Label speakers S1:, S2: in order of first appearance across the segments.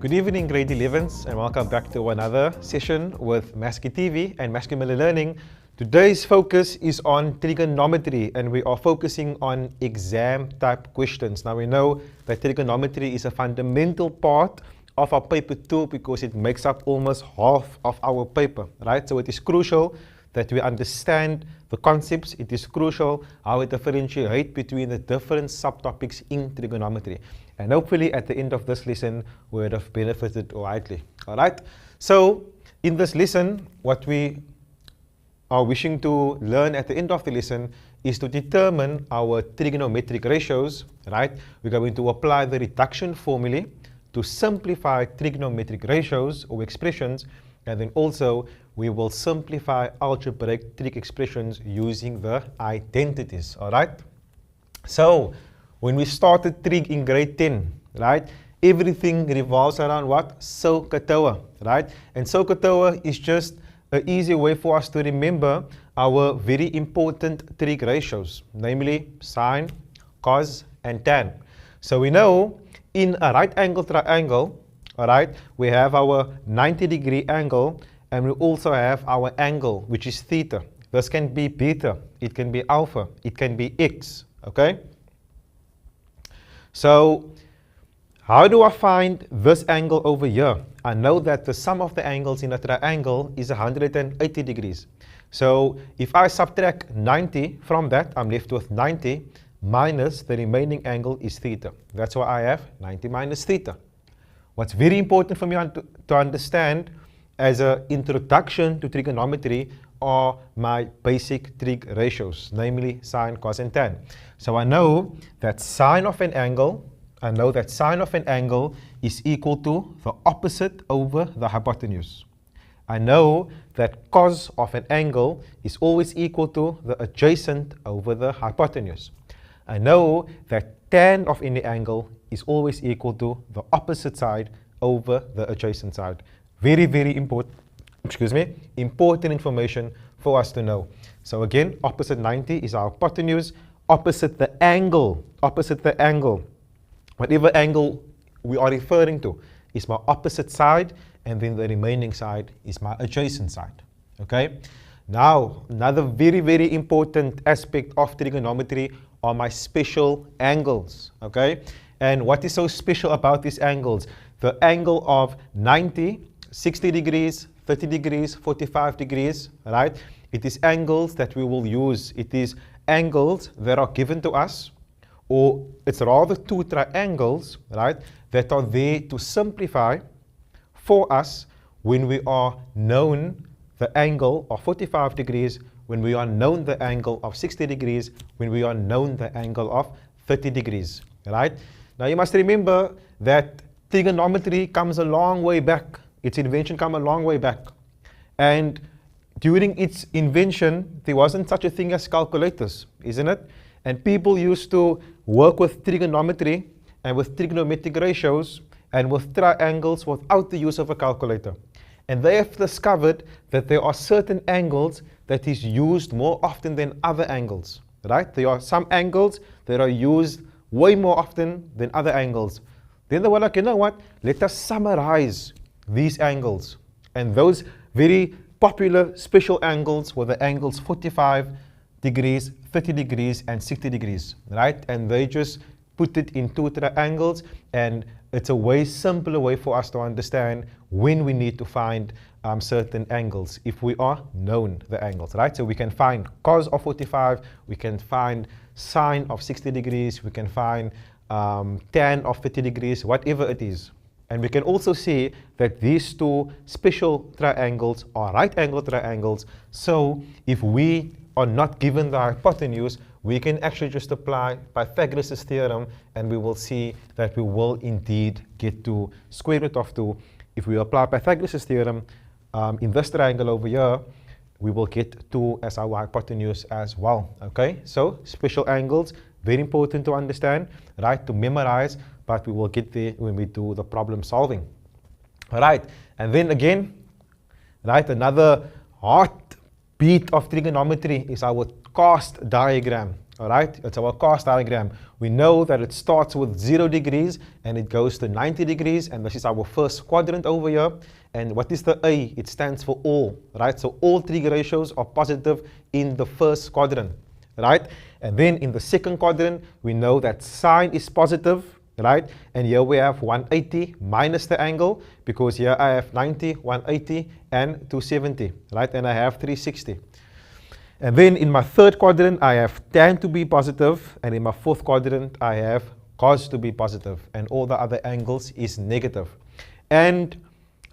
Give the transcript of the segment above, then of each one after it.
S1: Good evening, grade 11s, and welcome back to another session with Maskey TV and Maskey Miller Learning. Today's focus is on trigonometry, and we are focusing on exam type questions. Now we know that trigonometry is a fundamental part of our paper 2 because it makes up almost half of our paper, right? So it is crucial that we understand the concepts. It is crucial how we differentiate between the different subtopics in trigonometry. And hopefully at the end of this lesson, we would have benefited widely. All right. So in this lesson, what we are wishing to learn at the end of the lesson is to determine our trigonometric ratios, right? We're going to apply the reduction formulae to simplify trigonometric ratios or expressions, and then also we will simplify algebraic trig expressions using the identities. All right. So when we started trig in grade 10, right, everything revolves around what? SOHCAHTOA, right? And SOHCAHTOA is just an easy way for us to remember our very important trig ratios, namely sine, cos, and tan. So we know in a right angle triangle, all right, we have our 90-degree angle, and we also have our angle, which is theta. This can be beta, it can be alpha, it can be x, okay? So how do I find this angle over here? I know that the sum of the angles in a triangle is 180 degrees. So if I subtract 90 from that, I'm left with 90 minus the remaining angle is theta. That's why I have 90 minus theta. What's very important for me to understand as an introduction to trigonometry are my basic trig ratios, namely sine, cos, and tan. So I know that sine of an angle, is equal to the opposite over the hypotenuse. I know that cos of an angle is always equal to the adjacent over the hypotenuse. I know that tan of any angle is always equal to the opposite side over the adjacent side. Very, very important, important information for us to know. So again, opposite 90 is our hypotenuse, opposite the angle, whatever angle we are referring to is my opposite side, and then the remaining side is my adjacent side, okay? Now, another very, very important aspect of trigonometry are my special angles, okay? And what is so special about these angles? The angle of 90, 60 degrees, 30 degrees, 45 degrees, right? It is angles that we will use. It is angles that are given to us, or it's rather two triangles, right, that are there to simplify for us when we are known the angle of 45 degrees, when we are known the angle of 60 degrees, when we are known the angle of 30 degrees, right? Now you must remember that trigonometry comes a long way back. Its invention comes a long way back. And during its invention, there wasn't such a thing as calculators, isn't it? And people used to work with trigonometry and with trigonometric ratios and with triangles without the use of a calculator. And they have discovered that there are certain angles that is used more often than other angles, right? There are some angles that are used way more often than other angles. Then they were like, you know what? Let us summarize these angles. And those very popular special angles were the angles 45 degrees, 30 degrees, and 60 degrees, right? And they just put it in two triangles, and it's a way simpler way for us to understand when we need to find certain angles if we are known the angles, right? So we can find cos of 45, we can find sine of 60 degrees, we can find tan of 30 degrees, whatever it is. And we can also see that these two special triangles are right angle triangles. So if we are not given the hypotenuse, we can actually just apply Pythagoras' theorem, and we will see that we will indeed get to square root of 2. If we apply Pythagoras' theorem in this triangle over here, we will get 2 as our hypotenuse as well, okay? So special angles, very important to understand, right, to memorize, but we will get there when we do the problem solving. All right, and then again, right, another heartbeat of trigonometry is our cast diagram, All right, it's our cos diagram. We know that it starts with 0 degrees and it goes to 90 degrees, and this is our first quadrant over here. And what is the A? It stands for all, right? So all trig ratios are positive in the first quadrant, right? And then in the second quadrant, we know that sine is positive, right? And here we have 180 minus the angle, because here I have 90, 180, and 270, right? And I have 360. And then in my third quadrant, I have tan to be positive, and in my fourth quadrant, I have cos to be positive, and all the other angles is negative. And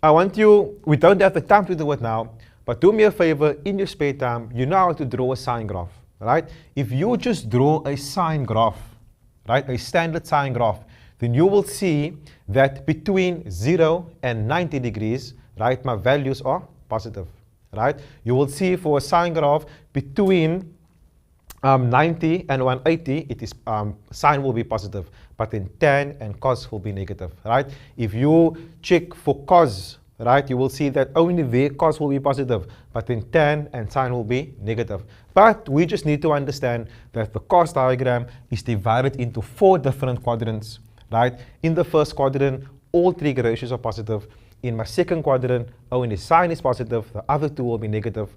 S1: I want you, we don't have the time to do it now, but do me a favor, in your spare time, you know how to draw a sine graph, right? If you just draw a sine graph, right, a standard sine graph, then you will see that between 0 and 90 degrees, right, my values are positive. Right? You will see for a sine graph between 90 and 180, it is sine will be positive, but then tan and cos will be negative. Right? If you check for cos, right, you will see that only there cos will be positive, but then tan and sine will be negative. But we just need to understand that the cos diagram is divided into 4 different quadrants. Right? In the first quadrant, all trig ratios are positive. In my second quadrant, only sine is positive, the other 2 will be negative.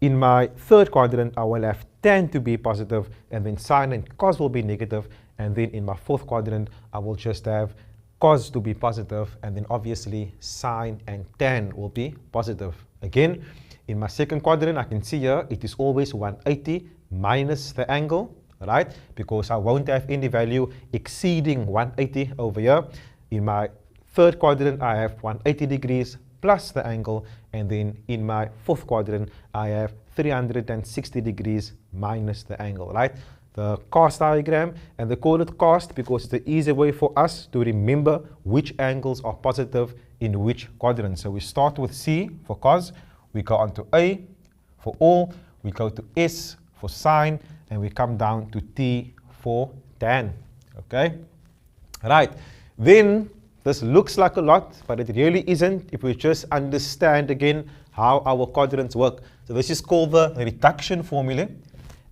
S1: In my third quadrant, I will have tan to be positive, and then sine and cos will be negative. And then in my fourth quadrant, I will just have cos to be positive, and then obviously sine and tan will be positive. Again, in my second quadrant, I can see here, it is always 180 minus the angle, right? Because I won't have any value exceeding 180 over here. In my third quadrant, I have 180 degrees plus the angle, and then in my fourth quadrant, I have 360 degrees minus the angle, right? The cos diagram, and they call it cos because it's the easy way for us to remember which angles are positive in which quadrant. So we start with C for cos, we go on to A for all, we go to S for sine, and we come down to T for tan, okay? Right, then this looks like a lot, but it really isn't if we just understand again how our quadrants work. So this is called the reduction formula.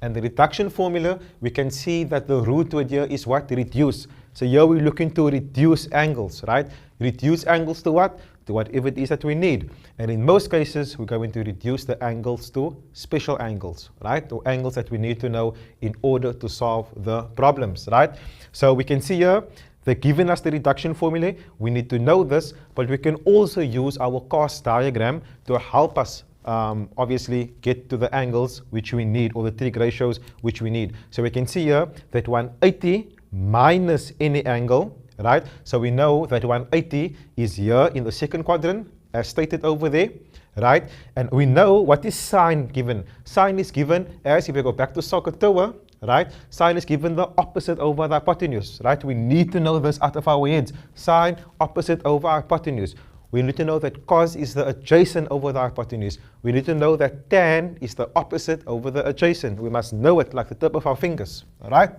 S1: And the reduction formula, we can see that the root to it here is what? Reduce. So here we're looking to reduce angles, right? Reduce angles to what? To whatever it is that we need. And in most cases, we're going to reduce the angles to special angles, right? Or angles that we need to know in order to solve the problems, right? So we can see here, they're giving us the reduction formula. We need to know this, but we can also use our cos diagram to help us obviously get to the angles which we need, or the trig ratios which we need. So we can see here that 180 minus any angle, right? So we know that 180 is here in the second quadrant, as stated over there, right? And we know what is sine given. Sine is given as, if we go back to SOHCAHTOA, right? Sine is given the opposite over the hypotenuse, right? We need to know this out of our heads. Sine opposite over hypotenuse. We need to know that cos is the adjacent over the hypotenuse. We need to know that tan is the opposite over the adjacent. We must know it like the tip of our fingers, all right?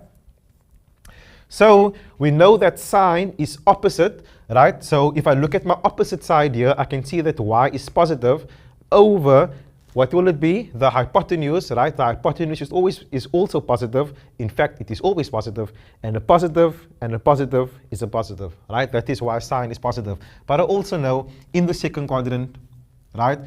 S1: So we know that sine is opposite, right? So if I look at my opposite side here, I can see that y is positive over, what will it be? The hypotenuse, right? The hypotenuse is also positive. In fact, it is always positive. And a positive is a positive, right? That is why sine is positive. But I also know in the second quadrant, right?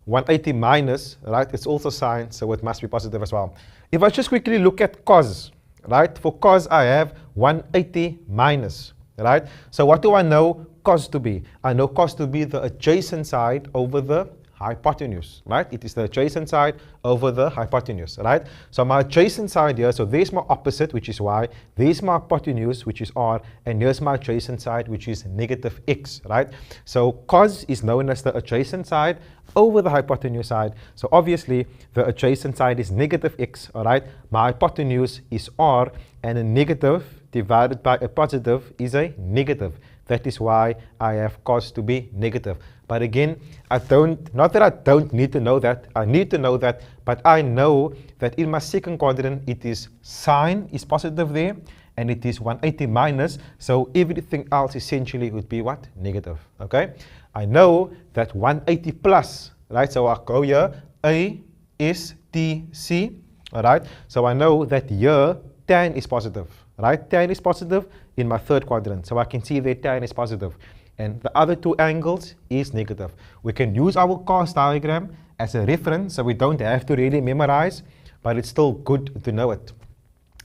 S1: 180 minus, right? It's also sine, so it must be positive as well. If I just quickly look at cos, right? For cos, I have 180 minus, right? So what do I know cos to be? I know cos to be the adjacent side over the hypotenuse, right? It is the adjacent side over the hypotenuse, right? So my adjacent side here, so there's my opposite, which is y, there's my hypotenuse, which is r, and here's my adjacent side, which is negative x, right? So cos is known as the adjacent side over the hypotenuse side. So obviously the adjacent side is negative x, all right? My hypotenuse is r, and a negative divided by a positive is a negative. That is why I have cos to be negative. But again, not that I don't need to know that, I need to know that, but I know that in my second quadrant, it is sine is positive there, and it is 180 minus, so everything else essentially would be what? Negative, okay? I know that 180 plus, right? So I'll go here, A, S, T, C, all right? So I know that here tan is positive, right? Tan is positive in my third quadrant. So I can see that tan is positive. And the other two angles is negative. We can use our cos diagram as a reference, so we don't have to really memorize, but it's still good to know it.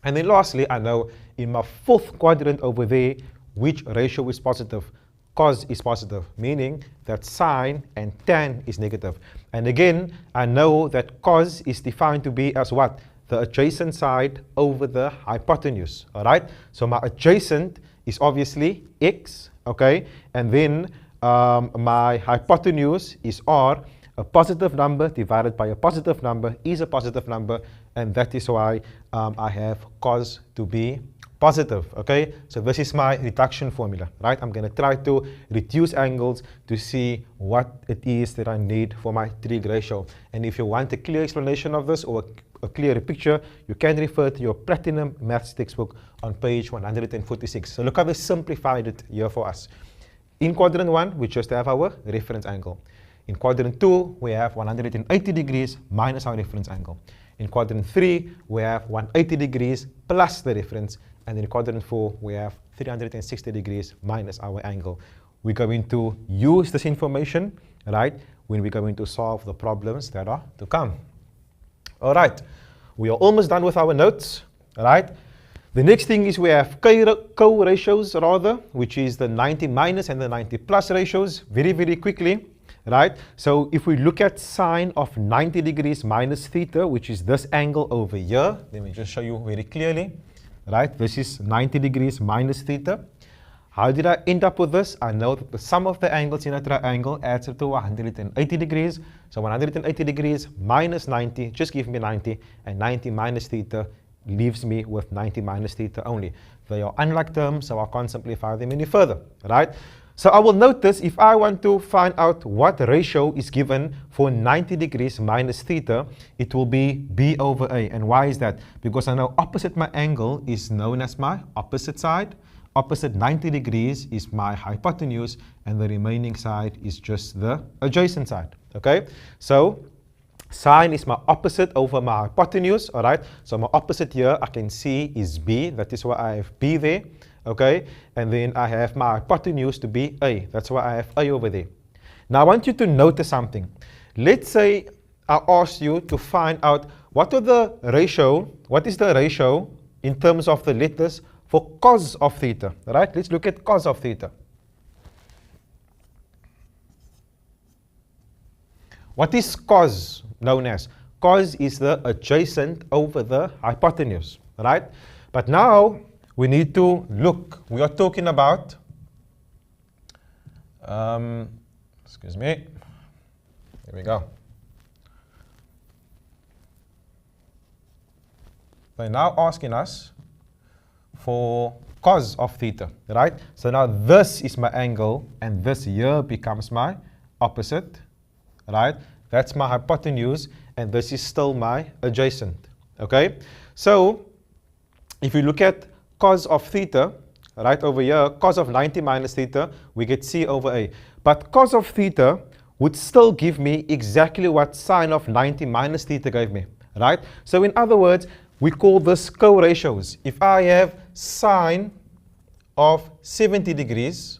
S1: And then lastly, I know in my fourth quadrant over there, which ratio is positive. Cos is positive, meaning that sine and tan is negative. And again, I know that cos is defined to be as what? The adjacent side over the hypotenuse, all right? So my adjacent is obviously x, okay? And then my hypotenuse is r. A positive number divided by a positive number is a positive number, and that is why I have cos to be positive, okay? So this is my reduction formula, right? I'm going to try to reduce angles to see what it is that I need for my trig ratio. And if you want a clear explanation of this or a clearer picture, you can refer to your Platinum Maths textbook on page 146. So look how they simplified it here for us. In quadrant 1, we just have our reference angle. In quadrant 2, we have 180 degrees minus our reference angle. In quadrant 3, we have 180 degrees plus the reference. And in quadrant 4, we have 360 degrees minus our angle. We're going to use this information, right, when we're going to solve the problems that are to come. All right, we are almost done with our notes, right? The next thing is we have co-ratios rather, which is the 90 minus and the 90 plus ratios, very, very quickly. Right? So if we look at sine of 90 degrees minus theta, which is this angle over here, let me just show you very clearly. Right? This is 90 degrees minus theta. How did I end up with this? I know that the sum of the angles in a triangle adds up to 180 degrees. So 180 degrees minus 90 just gives me 90, and 90 minus theta leaves me with 90 minus theta only. They are unlike terms, so I can't simplify them any further. Right? So I will notice if I want to find out what ratio is given for 90 degrees minus theta, it will be B over A. And why is that? Because I know opposite my angle is known as my opposite side. Opposite 90 degrees is my hypotenuse, and the remaining side is just the adjacent side. Okay? So sine is my opposite over my hypotenuse. All right? So my opposite here I can see is B. That is why I have B there. Okay, and then I have my hypotenuse to be A. That's why I have A over there. Now I want you to notice something. Let's say I ask you to find out what is the ratio in terms of the letters for cos of theta. Right? Let's look at cos of theta. What is cos known as? Cos is the adjacent over the hypotenuse. Right? But now we need to look. We are talking about, excuse me, here we go. They're now asking us for cos of theta, right? So now this is my angle, and this here becomes my opposite, right? That's my hypotenuse, and this is still my adjacent, okay? So if you look at cos of theta, right over here, cos of 90 minus theta, we get C over A. But cos of theta would still give me exactly what sine of 90 minus theta gave me, right? So in other words, we call this co-ratios. If I have sine of 70 degrees,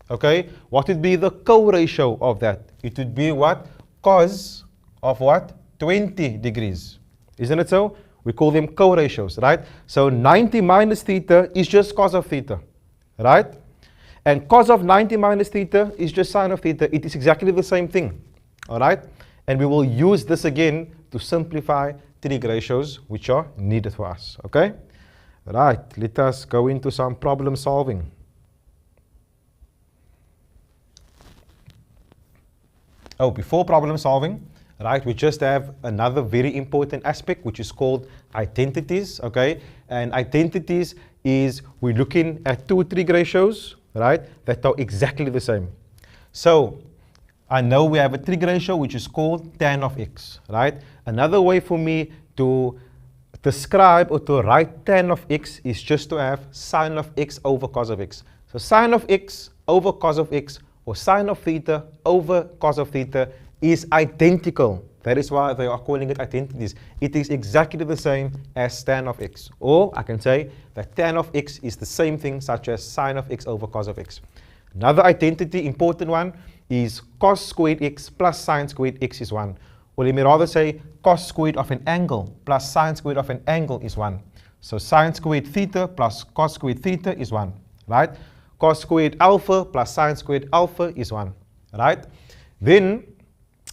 S1: okay, what would be the co-ratio of that? It would be what? Cos of what? 20 degrees. Isn't it so? We call them co-ratios, right? So 90 minus theta is just cos of theta, right? And cos of 90 minus theta is just sine of theta. It is exactly the same thing, all right? And we will use this again to simplify trig ratios, which are needed for us, okay? Right, let us go into some problem solving. Oh, before problem solving, right, we just have another very important aspect, which is called identities, okay? And identities is we're looking at two trig ratios, right, that are exactly the same. So I know we have a trig ratio which is called tan of x, right? Another way for me to describe or to write tan of x is just to have sine of x over cos of x. So sine of x over cos of x, or sine of theta over cos of theta, is identical That is why they are calling it identities. It is exactly the same as tan of x. Or I can say that tan of x is the same thing such as sine of x over cos of x. Another identity, important one, is cos squared x plus sine squared x is 1. Or let me rather say cos squared of an angle plus sine squared of an angle is 1. So sine squared theta plus cos squared theta is 1, right? Cos squared alpha plus sine squared alpha is 1, right? Then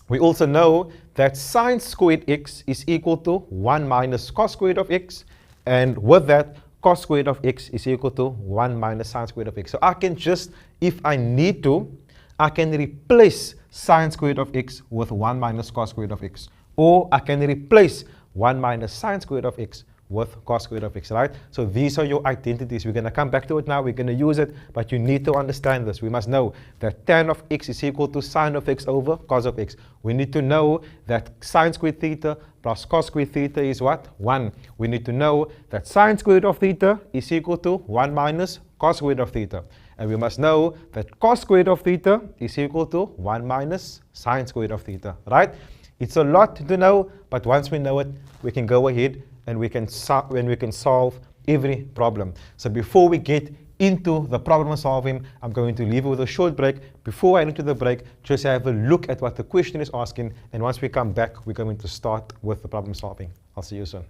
S1: we also know that sine squared x is equal to 1 minus cos squared of x, and with that, cos squared of x is equal to 1 minus sine squared of x. So I can just, if I need to, I can replace sine squared of x with 1 minus cos squared of x. Or I can replace 1 minus sine squared of x with cos squared of x, right? So these are your identities. We're going to come back to it now. We're going to use it, but you need to understand this. We must know that tan of x is equal to sine of x over cos of x. We need to know that sine squared theta plus cos squared theta is what? 1. We need to know that sine squared of theta is equal to 1 minus cos squared of theta. And we must know that cos squared of theta is equal to 1 minus sine squared of theta, right? It's a lot to know, but once we know it, we can go ahead and we can solve every problem. So before we get into the problem solving, I'm going to leave you with a short break. Before I get into the break, just have a look at what the question is asking, and once we come back, we're going to start with the problem solving. I'll see you soon.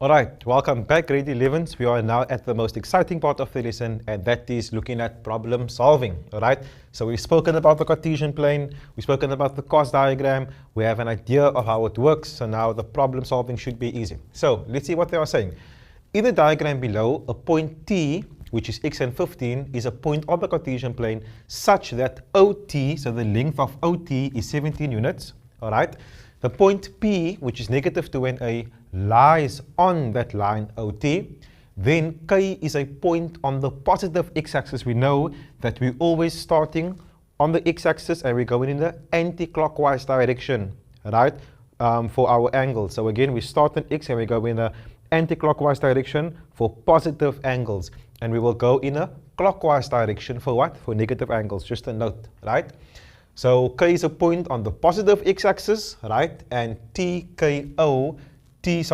S1: Alright, welcome back, grade 11s. We are now at the most exciting part of the lesson, and that is looking at problem solving. Alright, so we've spoken about the Cartesian plane, we've spoken about the cos diagram, we have an idea of how it works, so now the problem solving should be easy. So let's see what they are saying. In the diagram below, a point T, which is x and 15, is a point on the Cartesian plane such that OT, so the length of OT is 17 units. Alright, the point P, which is negative 2 and A, lies on that line OT. Then K is a point on the positive x-axis. We know that we're always starting on the x-axis and we're going in the anti-clockwise direction, right, for our angle. So again, we start on x and we go in the anti-clockwise direction for positive angles. And we will go in a clockwise direction for what? For negative angles, just a note, right? So K is a point on the positive x-axis, right? And TKO is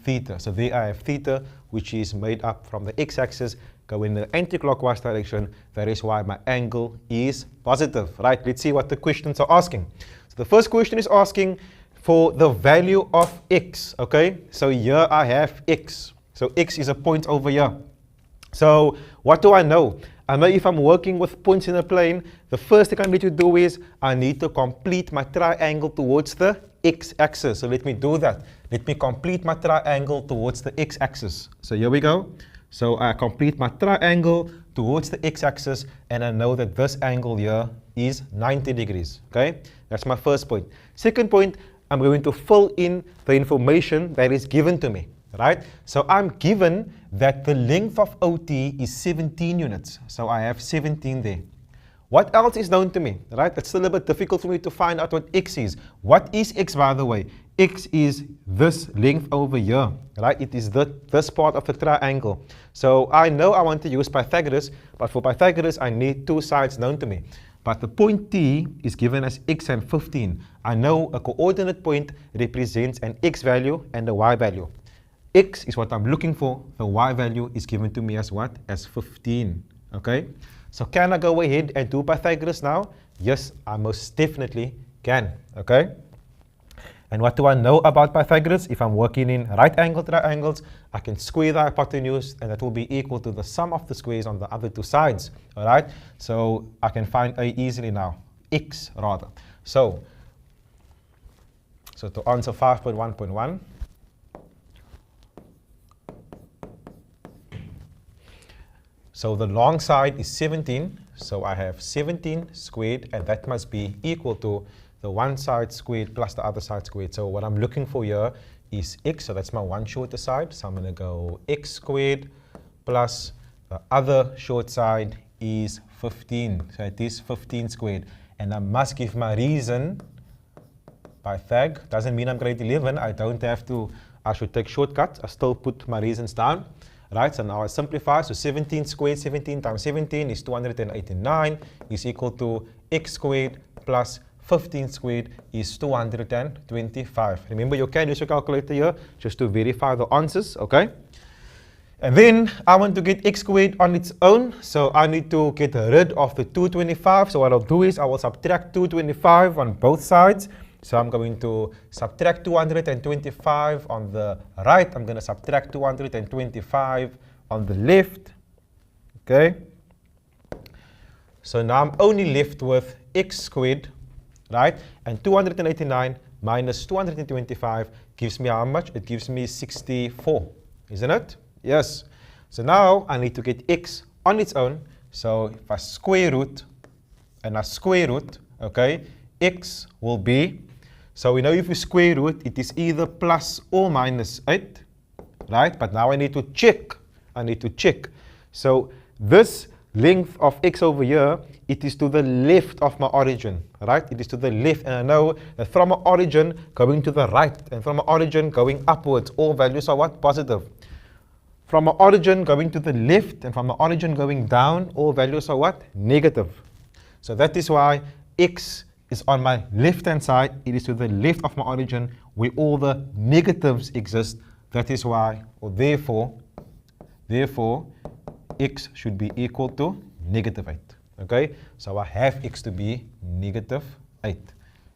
S1: theta. So there I have theta, which is made up from the x-axis, go in the anti-clockwise direction. That is why my angle is positive, right? Let's see what the questions are asking. So the first question is asking for the value of x, okay? So here I have x. So x is a point over here. So what do I know? I know if I'm working with points in a plane, the first thing I need to do is I need to complete my triangle towards the x-axis. So let me do that. Let me complete my triangle towards the x-axis. So here we go. So I complete my triangle towards the x-axis, and I know that this angle here is 90 degrees, okay? That's my first point. Second point, I'm going to fill in the information that is given to me, right? So I'm given that the length of OT is 17 units. So I have 17 there. What else is known to me, right? It's still a bit difficult for me to find out what x is. What is x, by the way? X is this length over here, right? It is this part of the triangle. So I know I want to use Pythagoras, but for Pythagoras, I need two sides known to me. But the point T is given as x and 15. I know a coordinate point represents an x value and a y value. X is what I'm looking for. The y value is given to me as what? As 15, okay? So can I go ahead and do Pythagoras now? Yes, I most definitely can, okay? And what do I know about Pythagoras? If I'm working in right angle triangles, I can square the hypotenuse, and that will be equal to the sum of the squares on the other two sides, all right? So I can find A easily now, x rather. So to answer 5.1.1, so the long side is 17, so I have 17 squared, and that must be equal to the one side squared plus the other side squared. So what I'm looking for here is x, so that's my one shorter side. So I'm going to go x squared plus the other short side is 15. So it is 15 squared. And I must give my reason Pythag. Doesn't mean I'm grade 11. I don't have to, I should take shortcuts. I still put my reasons down. Right, so now I simplify. So 17 squared, 17 times 17 is 289 is equal to x squared plus 15 squared is 225. Remember, you can use your calculator here just to verify the answers, okay? And then I want to get x squared on its own, so I need to get rid of the 225. So what I'll do is I will subtract 225 on both sides. So I'm going to subtract 225 on the right. I'm going to subtract 225 on the left, okay? So now I'm only left with x squared, right? And 289 minus 225 gives me how much? It gives me 64, isn't it? Yes. So now I need to get x on its own. So if I square root and I square root, okay, x will be, so we know if we square root, it is either plus or minus 8, right? But now I need to check. I need to check. So this length of x over here, it is to the left of my origin, right? It is to the left, and I know that from my origin going to the right and from my origin going upwards, all values are what? Positive. From my origin going to the left and from my origin going down, all values are what? Negative. So that is why x is on my left-hand side. It is to the left of my origin where all the negatives exist. That is why, or therefore, x should be equal to negative 8. Okay, so I have x to be negative 8.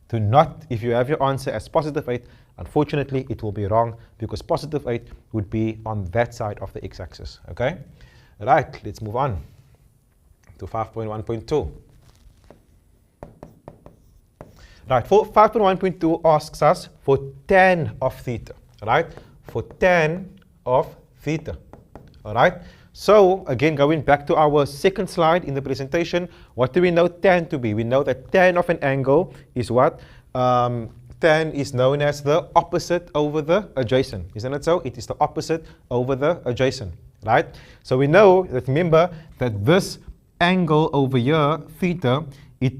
S1: Do not, if you have your answer as positive 8, unfortunately it will be wrong because positive 8 would be on that side of the x-axis. Okay, right, let's move on to 5.1.2. Right, for 5.1.2 asks us for tan of theta, right? For tan of theta, all right? So, again, going back to our second slide in the presentation, what do we know tan to be? We know that tan of an angle is what? Tan is known as the opposite over the adjacent. Isn't it so? It is the opposite over the adjacent, right? So we know that, remember, that this angle over here, theta,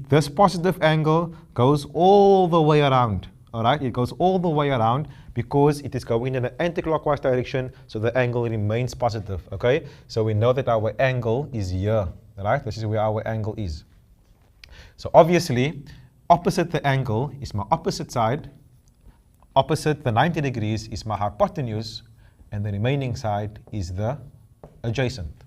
S1: this positive angle goes all the way around, all right? It goes all the way around because it is going in an anti-clockwise direction, so the angle remains positive, okay? So we know that our angle is here, right? This is where our angle is. So obviously, opposite the angle is my opposite side, opposite the 90 degrees is my hypotenuse, and the remaining side is the adjacent,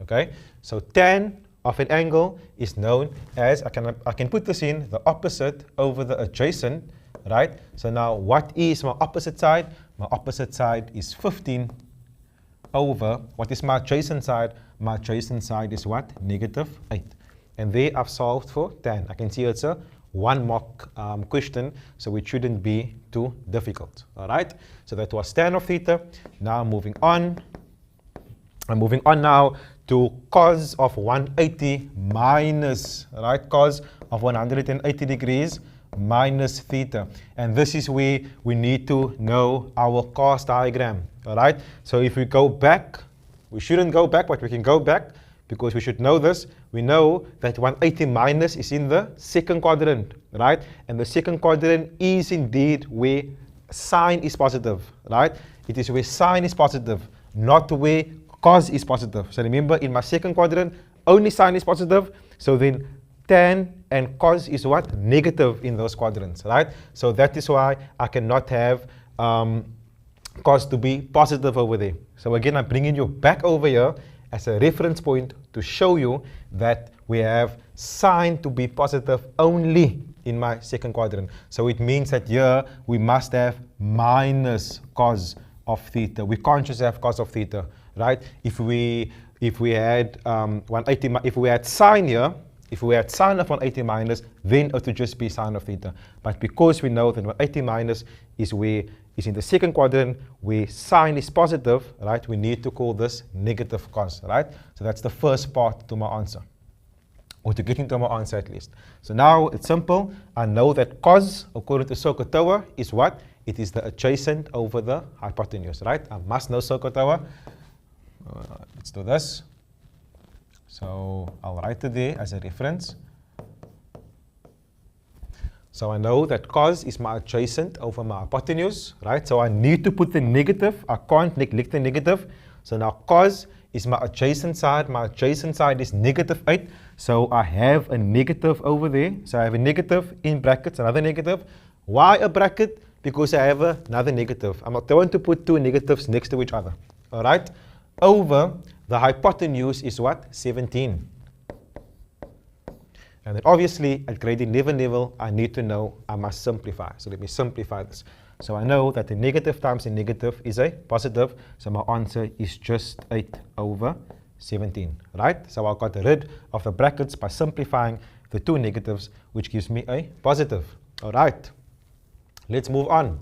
S1: okay? So tan of an angle is known as, I can put this in, the opposite over the adjacent, right? So now what is my opposite side? My opposite side is 15 over, what is my adjacent side? My adjacent side is what? Negative 8. And there I've solved for tan. I can see it's a 1 mark question, so it shouldn't be too difficult, all right? So that was tan of theta. Now moving on I'm moving on now to cos of 180 minus, right? Cos of 180 degrees minus theta. And this is where we need to know our cos diagram, all right? So if we go back, we shouldn't go back, but we can go back because we should know this. We know that 180 minus is in the second quadrant, right? And the second quadrant is indeed where sine is positive, right? It is where sine is positive, not where cos is positive. So remember, in my second quadrant, only sine is positive. So then tan and cos is what? Negative in those quadrants, right? So that is why I cannot have cos to be positive over there. So again, I'm bringing you back over here as a reference point to show you that we have sine to be positive only in my second quadrant. So it means that here we must have minus cos of theta. We can't just have cos of theta, right? If we had 180, if we had sine here, if we had sine of 180 minus, then it would just be sine of theta. But because we know that 180 minus is in the second quadrant where sine is positive, right? We need to call this negative cos, right? So that's the first part to my answer, or to get into my answer at least. So now it's simple. I know that cos, according to SOHCAHTOA, is what? It is the adjacent over the hypotenuse, right? I must know SOHCAHTOA. Let's do this. So I'll write it there as a reference. So I know that cos is my adjacent over my hypotenuse, right? So I need to put the negative. I can't neglect the negative. So now cos is my adjacent side. My adjacent side is -8. So I have a negative over there. So I have a negative in brackets, another negative. Why a bracket? Because I have another negative. I'm not going to put two negatives next to each other, all right? Over the hypotenuse is what? 17. And then obviously at grade 11 level, I need to know I must simplify. So let me simplify this. So I know that the negative times a negative is a positive. So my answer is just 8 over 17, right? So I got rid of the brackets by simplifying the two negatives, which gives me a positive. All right, let's move on.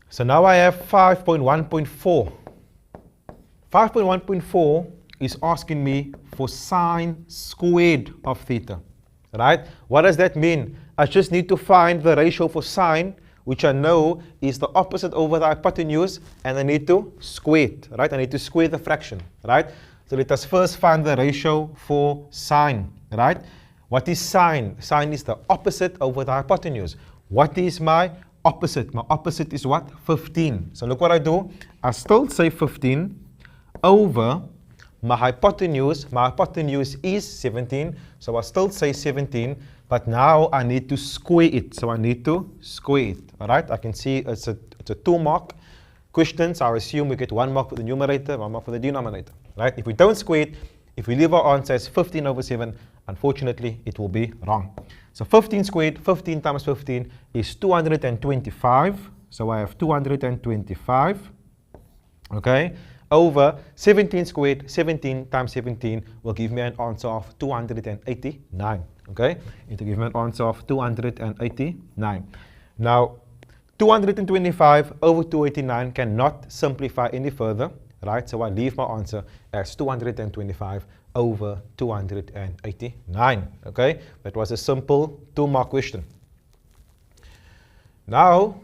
S1: So now I have 5.1.4. 5.1.4 is asking me for sine squared of theta, right? What does that mean? I just need to find the ratio for sine, which I know is the opposite over the hypotenuse, and I need to square it, right? I need to square the fraction, right? So let us first find the ratio for sine, right? What is sine? Sine is the opposite over the hypotenuse. What is my opposite? My opposite is what? 15. So look what I do. I still say 15 over my hypotenuse. My hypotenuse is 17, so I still say 17, but now I need to square it. So I need to square it, all right? I can see it's a 2-mark question, so I assume we get 1 mark for the numerator, 1 mark for the denominator, right? If we don't square it, if we leave our answer as 15 over 7, unfortunately, it will be wrong. So 15 squared, 15 times 15 is 225. So I have 225, okay? Over 17 squared, 17 times 17 will give me an answer of 289, okay? It will give me an answer of 289. Now, 225 over 289 cannot simplify any further, right? So I leave my answer as 225 over 289, okay? That was a simple 2-mark question. Now,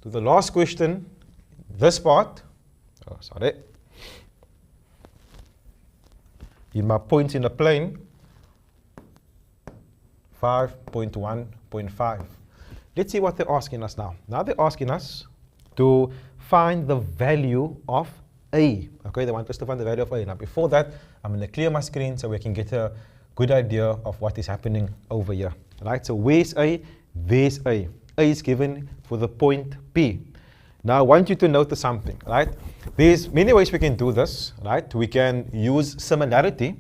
S1: to the last question, this part, in my points in the plane, 5.1.5. Let's see what they're asking us now. Now they're asking us to find the value of A. Okay, they want us to find the value of A. Now before that, I'm going to clear my screen so we can get a good idea of what is happening over here. Right, so where's A? There's A. A is given for the point P. Now I want you to notice something, right? There's many ways we can do this, right? We can use similarity,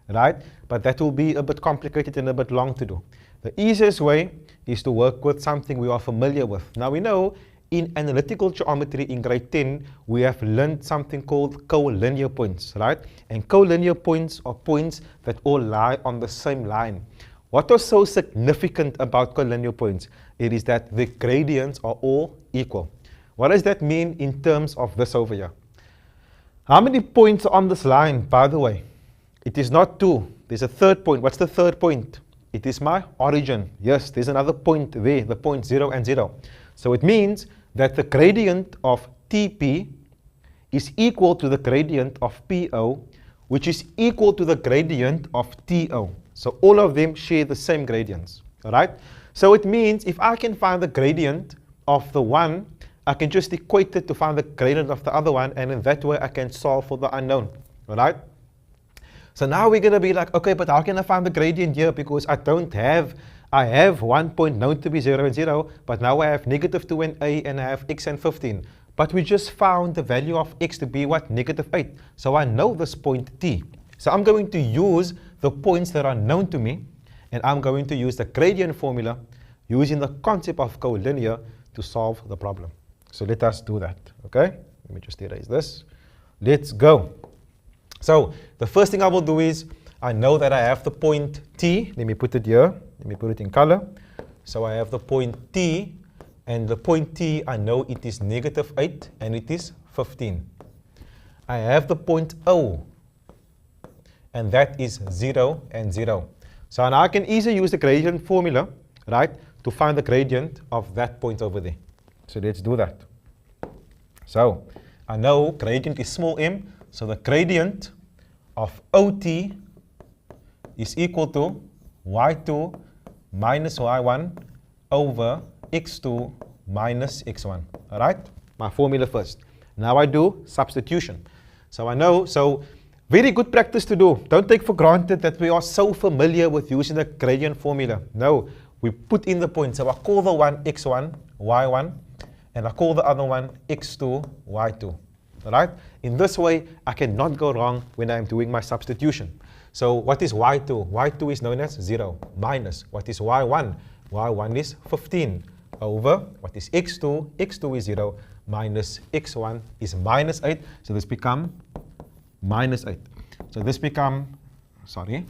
S1: right? But that will be a bit complicated and a bit long to do. The easiest way is to work with something we are familiar with. Now we know in analytical geometry in grade 10, we have learned something called collinear points, right? And collinear points are points that all lie on the same line. What is so significant about collinear points? It is that the gradients are all equal. What does that mean in terms of this over here? How many points are on this line, by the way? It is not 2. There's a third point. What's the third point? It is my origin. Yes, there's another point there, the point 0 and 0. So it means that the gradient of TP is equal to the gradient of PO, which is equal to the gradient of TO. So all of them share the same gradients, all right? So it means if I can find the gradient of the one, I can just equate it to find the gradient of the other one, and in that way I can solve for the unknown, all right? So now we're going to be like, okay, but how can I find the gradient here? Because I have 1 point known to be 0 and 0, but now I have -2 and a, and I have x and 15. But we just found the value of x to be what? -8. So I know this point t. So I'm going to use the points that are known to me, and I'm going to use the gradient formula using the concept of collinear to solve the problem. So let us do that, okay? Let me just erase this. Let's go. So the first thing I will do is, I know that I have the point T. Let me put it here. Let me put it in color. So I have the point T, and the point T, I know it is -8 and it is 15. I have the point O, and that is 0 and 0. So now I can easily use the gradient formula, right, to find the gradient of that point over there. So let's do that. So I know gradient is small m, so the gradient of OT is equal to y2 minus y1 over x2 minus x1. All right? My formula first. Now I do substitution. So I know, so very good practice to do. Don't take for granted that we are so familiar with using the gradient formula. No, we put in the points. So I call the one x1, y1, and I call the other one x2, y2. All right? In this way, I cannot go wrong when I'm doing my substitution. So what is y2? Y2 is known as 0 minus what is y1? Y1 is 15 over what is x2? X2 is 0 minus x1 is -8. So this become -8. So this become, sorry.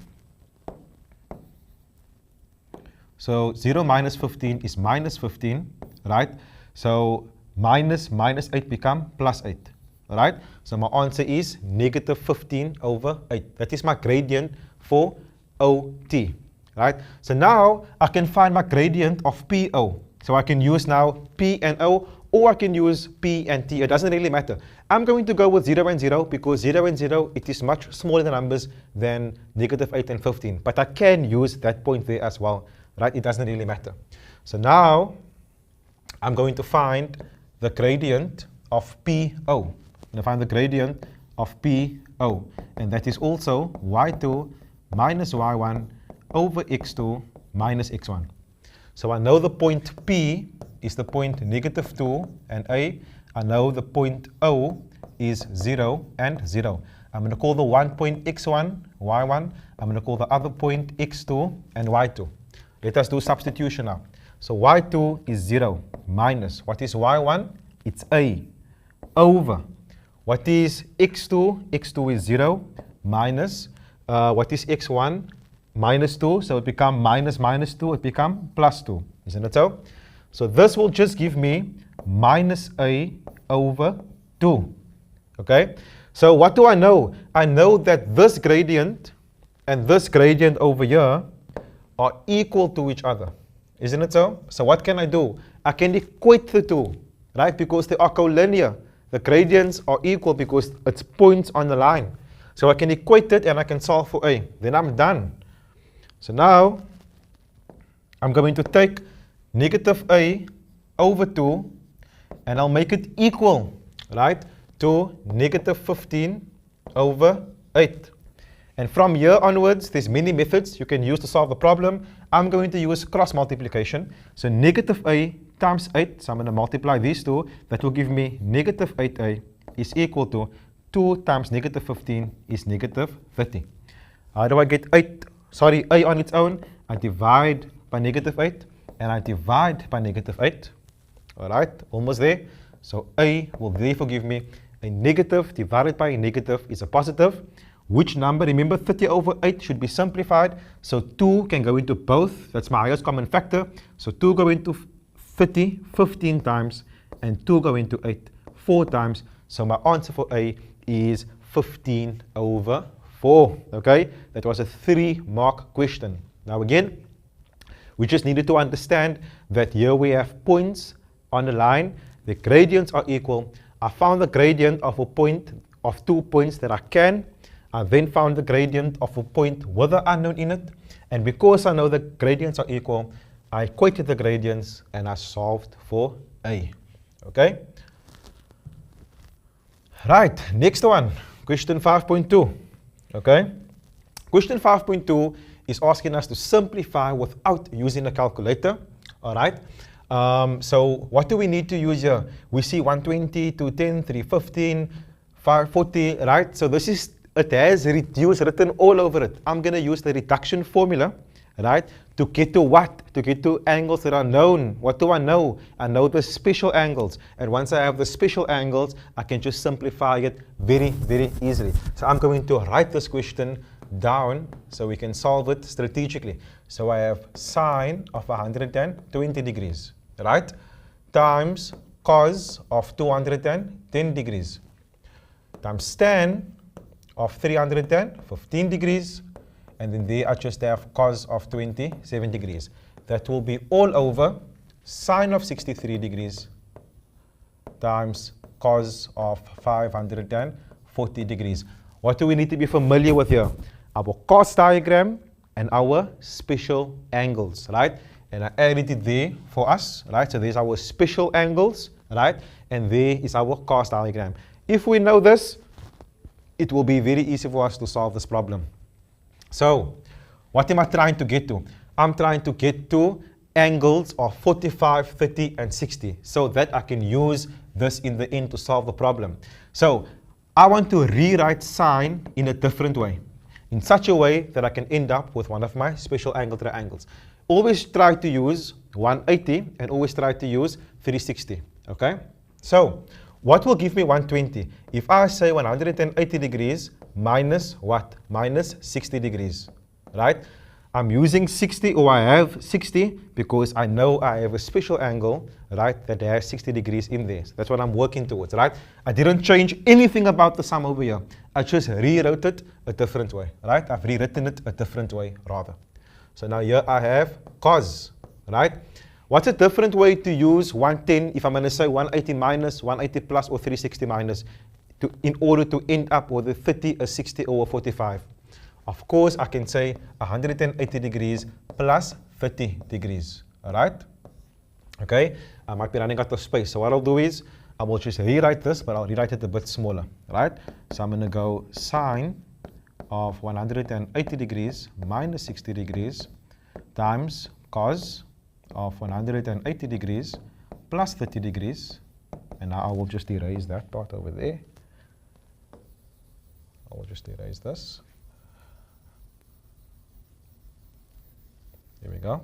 S1: So 0 minus 15 is -15, right? So -8 become +8. All right, so my answer is -15 over 8. That is my gradient for OT, right? So now I can find my gradient of PO. So I can use now P and O, or I can use P and T. It doesn't really matter. I'm going to go with 0 and 0 because 0 and 0, it is much smaller the numbers than -8 and 15. But I can use that point there as well, right? It doesn't really matter. So now I'm going to find the gradient of PO. And find the gradient of PO, and that is also y2 minus y1 over x2 minus x1. So I know the point P is the point -2 and a. I know the point O is 0 and 0. I'm going to call the one point x1, y1. I'm going to call the other point x2 and y2. Let us do substitution now. So y2 is 0 minus what is y1? It's a over what is x2? X2 is 0 minus what is x1? -2. So it become -2. It become +2. Isn't it so? So this will just give me -a over 2. Okay? So what do I know? I know that this gradient and this gradient over here are equal to each other. Isn't it so? So what can I do? I can equate the two, right? Because they are collinear. The gradients are equal because it's points on the line. So I can equate it and I can solve for a. Then I'm done. So now I'm going to take -a over 2 and I'll make it equal, right, to -15 over 8. And from here onwards, there's many methods you can use to solve the problem. I'm going to use cross multiplication. So -a times 8, so I'm going to multiply these two. That will give me -8a is equal to 2 times -15 is -30. How do I get a on its own? I divide by -8 and I divide by -8. All right, almost there. So a will therefore give me a negative divided by a negative is a positive. Which number? Remember, 30 over 8 should be simplified. So 2 can go into both. That's my highest common factor. So 2 go into 30 15 times, and 2 go into 8 4 times. So my answer for A is 15/4. Okay, that was a 3-mark question. Now again, we just needed to understand that here we have points on the line. The gradients are equal. I found the gradient of a point of 2 points that I can. I then found the gradient of a point with an unknown in it. And because I know the gradients are equal, I equated the gradients and I solved for A. Okay? Right, next one, question 5.2. Okay? Question 5.2 is asking us to simplify without using a calculator. All right? So what do we need to use here? We see 120, 210, 315, 540, right? So this is, it has reduced written all over it. I'm going to use the reduction formula, right, to get to what? To get to angles that are known. What do I know? I know the special angles. And once I have the special angles, I can just simplify it very, very easily. So I'm going to write this question down so we can solve it strategically. So I have sine of 120 degrees, right, times cos of 210 degrees, times tan of 315 degrees, and then there I just have cos of 27 degrees. That will be all over sine of 63 degrees times cos of 540 degrees. What do we need to be familiar with here? Our cos diagram and our special angles, right? And I added it there for us, right? So there's our special angles, right? And there is our cos diagram. If we know this, it will be very easy for us to solve this problem. So, what am I trying to get to? I'm trying to get to angles of 45, 30, and 60, so that I can use this in the end to solve the problem. So, I want to rewrite sine in a different way, in such a way that I can end up with one of my special angle triangles. Always try to use 180 and always try to use 360, okay? So, what will give me 120? If I say 180 degrees minus what? Minus 60 degrees, right? I'm using 60, or I have 60, because I know I have a special angle, right, that has 60 degrees in there. So that's what I'm working towards, right? I didn't change anything about the sum over here. I just rewrote it a different way, right? I've rewritten it a different way, rather. So now here I have cos, right? What's a different way to use 110 if I'm going to say 180 minus, 180 plus, or 360 minus, in order to end up with a 30, a 60, or a 45? Of course, I can say 180 degrees plus 30 degrees, all right? Okay, I might be running out of space. So what I'll do is, I will just rewrite this, but I'll rewrite it a bit smaller, right? So I'm going to go sine of 180 degrees minus 60 degrees times cos of 180 degrees plus 30 degrees. And now I will just erase that part over there. I will just erase this. Here we go.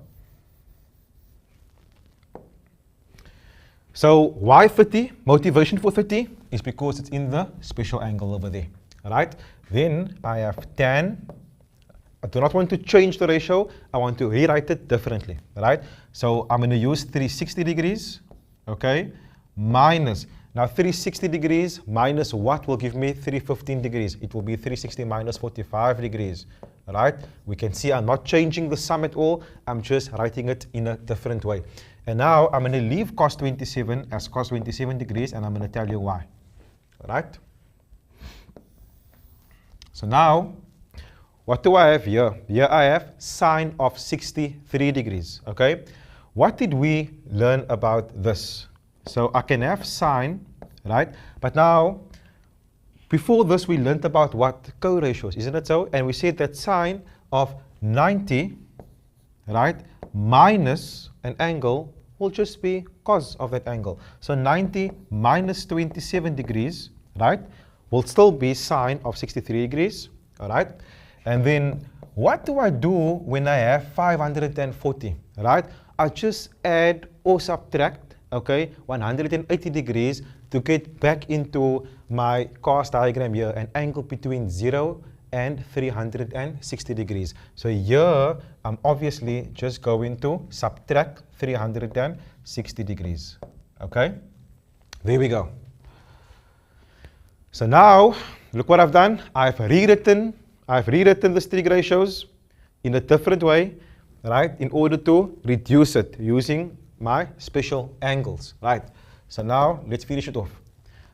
S1: So why 30? Motivation for 30 is because it's in the special angle over there. Right? Then I have tan. I do not want to change the ratio. I want to rewrite it differently. Right? So I'm going to use 360 degrees. Okay? Minus. Now 360 degrees minus what will give me 315 degrees? It will be 360 minus 45 degrees. Right? We can see I'm not changing the sum at all. I'm just writing it in a different way. And now I'm going to leave cos 27 as cos 27 degrees, and I'm going to tell you why. Right? So now, what do I have here? Here I have sine of 63 degrees. Okay? What did we learn about this? So I can have sine, right? But now, before this, we learned about what? Co-ratios, isn't it so? And we said that sine of 90, right, minus an angle will just be cos of that angle. So 90 minus 27 degrees, right, will still be sine of 63 degrees, all right? And then what do I do when I have 540, right? I just add or subtract, okay, 180 degrees to get back into my cos diagram here, an angle between 0 and 360 degrees. So here, I'm obviously just going to subtract 360 degrees. Okay? There we go. So now, look what I've done. I've rewritten the trig ratios in a different way, right, in order to reduce it using my special angles, right? So now, let's finish it off.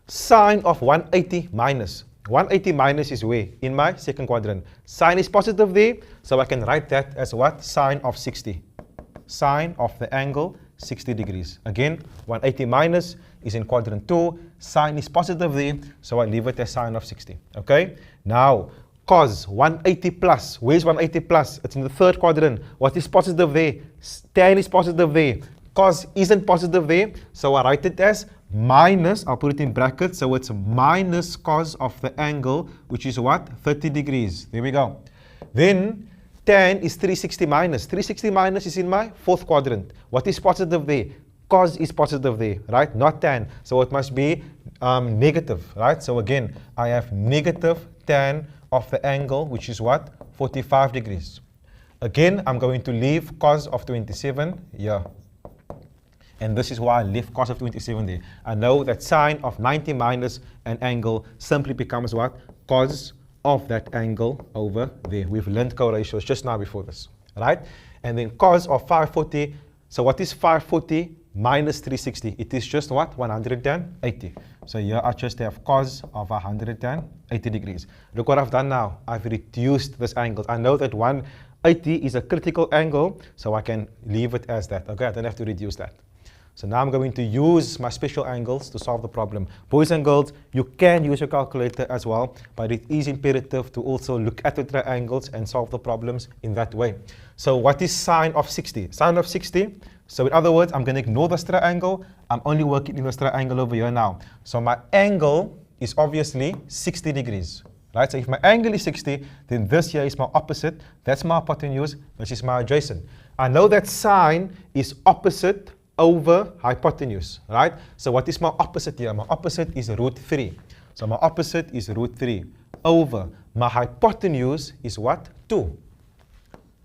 S1: Sine of 180 minus. 180 minus is where? In my second quadrant. Sine is positive there, so I can write that as what? Sine of 60. Sine of the angle 60 degrees. Again, 180 minus is in quadrant 2. Sine is positive there, so I leave it as sine of 60. Okay? Now, cos 180 plus. Where's 180 plus? It's in the third quadrant. What is positive there? Tan is positive there. Cos isn't positive there, so I write it as minus, I'll put it in brackets, so it's minus cos of the angle, which is what? 30 degrees. There we go. Then tan is 360 minus. 360 minus is in my fourth quadrant. What is positive there? Cos is positive there, right? Not tan. So it must be negative, right? So again, I have negative tan of the angle, which is what? 45 degrees. Again, I'm going to leave cos of 27 here. And this is why I left cos of 27 there. I know that sine of 90 minus an angle simply becomes what? Cos of that angle over there. We've learned co-ratios just now before this, right? And then cos of 540. So what is 540 minus 360? It is just what? 180. So here I just have cos of 180 degrees. Look what I've done now. I've reduced this angle. I know that 180 is a critical angle, so I can leave it as that. Okay, I don't have to reduce that. So now I'm going to use my special angles to solve the problem. Boys and girls, you can use your calculator as well, but it is imperative to also look at the triangles and solve the problems in that way. So what is sine of 60? Sine of 60, so in other words, I'm going to ignore this triangle. I'm only working in this triangle over here now. So my angle is obviously 60 degrees. Right? So if my angle is 60, then this here is my opposite. That's my hypotenuse. This is my adjacent. I know that sine is opposite over hypotenuse, right? So what is my opposite here? My opposite is root 3. So my opposite is root 3 over my hypotenuse is what? 2.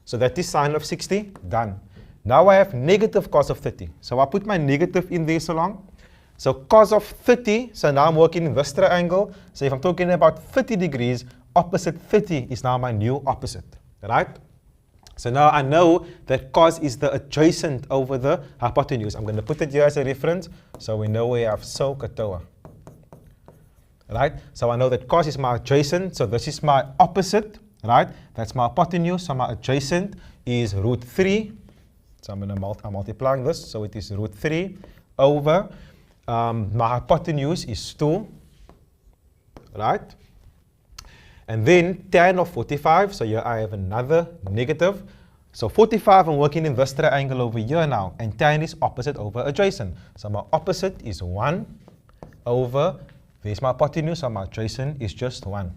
S1: So that is sine of 60, done. Now I have negative cos of 30. So I put my negative in there so long. So cos of 30, so now I'm working in this triangle. So if I'm talking about 30 degrees, opposite 30 is now my new opposite, right? So now I know that cos is the adjacent over the hypotenuse. I'm going to put it here as a reference, so we know we have SOHCAHTOA. Right? So I know that cos is my adjacent, so this is my opposite, right? That's my hypotenuse, so my adjacent is root 3. So I'm multiplying this, so it is root 3 over, my hypotenuse is 2, right? And then tan of 45, so here I have another negative. So 45, I'm working in this triangle over here now, and tan is opposite over adjacent. So my opposite is 1 over, there's my hypotenuse, so my adjacent is just 1.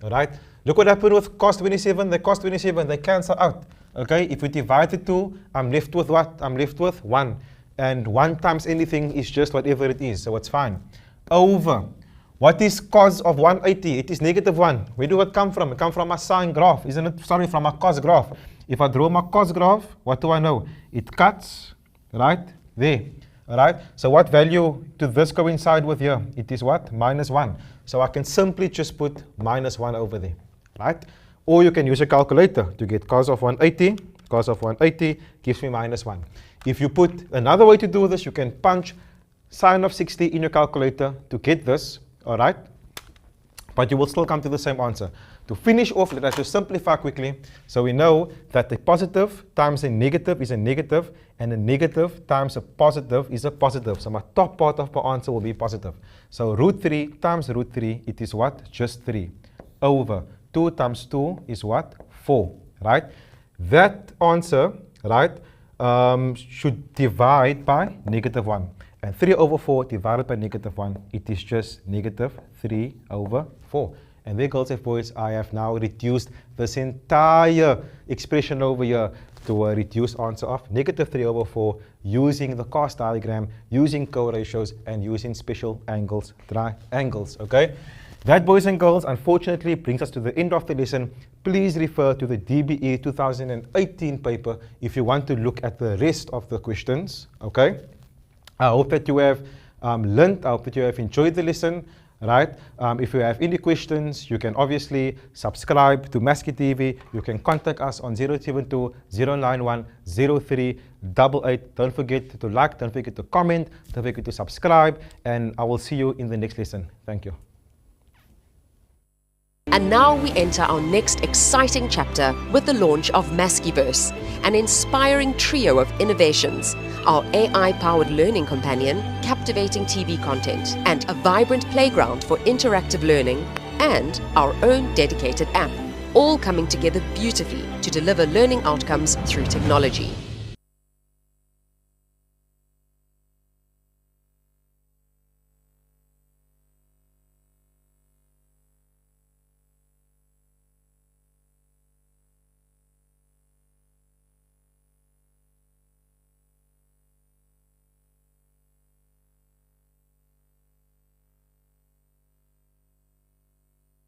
S1: All right? Look what happened with cos 27, the cos 27, they cancel out. Okay, if we divide the 2, I'm left with what? I'm left with 1. And 1 times anything is just whatever it is, so it's fine. Over. What is cos of 180? It is negative 1. Where do it come from? It comes from my sine graph, isn't it? Sorry, from my cos graph. If I draw my cos graph, what do I know? It cuts right there. All right? So what value do this coincide with here? It is what? Minus 1. So I can simply just put minus 1 over there. Right? Or you can use a calculator to get cos of 180. Cos of 180 gives me minus 1. If you put another way to do this, you can punch sine of 60 in your calculator to get this. All right, but you will still come to the same answer. To finish off, let us just simplify quickly. So we know that the positive times a negative is a negative, and a negative times a positive is a positive. So my top part of my answer will be positive. So root 3 times root 3, it is what? Just 3. Over 2 times 2 is what? 4, right? That answer, right, should divide by negative 1. And 3 over 4 divided by negative 1, it is just negative 3 over 4. And there, girls and boys, I have now reduced this entire expression over here to a reduced answer of negative 3 over 4 using the cos diagram, using co-ratios, and using special angles, triangles, okay? That, boys and girls, unfortunately brings us to the end of the lesson. Please refer to the DBE 2018 paper if you want to look at the rest of the questions, okay? I hope that you have learned, I hope that you have enjoyed the lesson. right? If you have any questions, you can obviously subscribe to Maskey TV. You can contact us on 072 091 0388. Don't forget to like, don't forget to comment, don't forget to subscribe, and I will see you in the next lesson. Thank you.
S2: And now we enter our next exciting chapter with the launch of Maskeyverse, an inspiring trio of innovations, our AI-powered learning companion, captivating TV content, and a vibrant playground for interactive learning, and our own dedicated app, all coming together beautifully to deliver learning outcomes through technology.